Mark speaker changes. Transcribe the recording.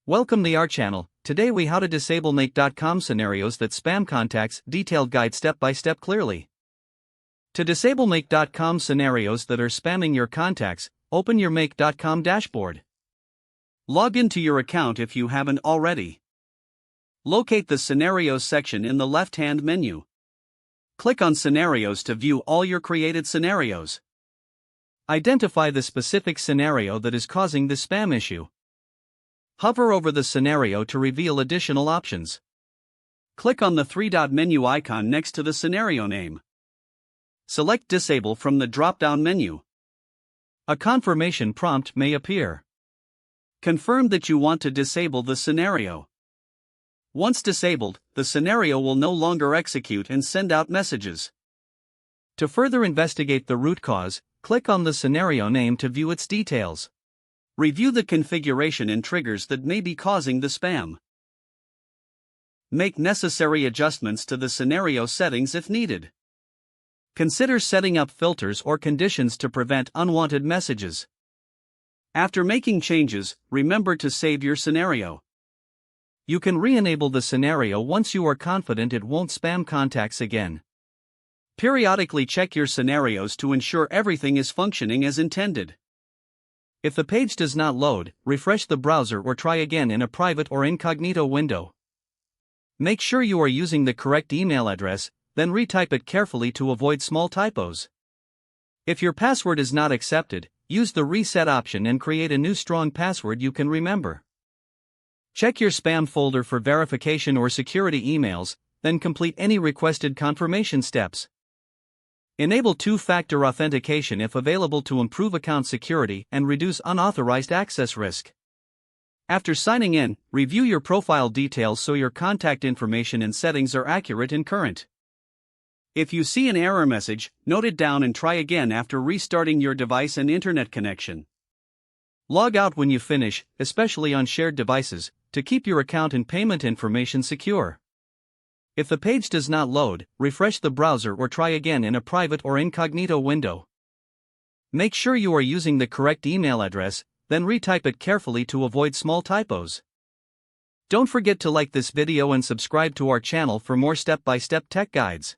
Speaker 1: Welcome to our channel. Today we how to disable make.com scenarios that spam contacts, detailed guide step by step clearly. To disable make.com scenarios that are spamming your contacts, open your make.com dashboard. Log into your account if you haven't already. Locate the Scenarios section in the left-hand menu. Click on Scenarios to view all your created scenarios. Identify the specific scenario that is causing the spam issue. Hover over the scenario to reveal additional options. Click on the three-dot menu icon next to the scenario name. Select Disable from the drop-down menu. A confirmation prompt may appear. Confirm that you want to disable the scenario. Once disabled, the scenario will no longer execute and send out messages. To further investigate the root cause, click on the scenario name to view its details. Review the configuration and triggers that may be causing the spam. Make necessary adjustments to the scenario settings if needed. Consider setting up filters or conditions to prevent unwanted messages. After making changes, remember to save your scenario. You can re-enable the scenario once you are confident it won't spam contacts again. Periodically check your scenarios to ensure everything is functioning as intended. If the page does not load, refresh the browser or try again in a private or incognito window. Make sure you are using the correct email address, then retype it carefully to avoid small typos. If your password is not accepted, use the reset option and create a new strong password you can remember. Check your spam folder for verification or security emails, then complete any requested confirmation steps. Enable two-factor authentication if available to improve account security and reduce unauthorized access risk. After signing in, review your profile details so your contact information and settings are accurate and current. If you see an error message, note it down and try again after restarting your device and internet connection. Log out when you finish, especially on shared devices, to keep your account and payment information secure. If the page does not load, refresh the browser or try again in a private or incognito window. Make sure you are using the correct email address, then retype it carefully to avoid small typos. Don't forget to like this video and subscribe to our channel for more step-by-step tech guides.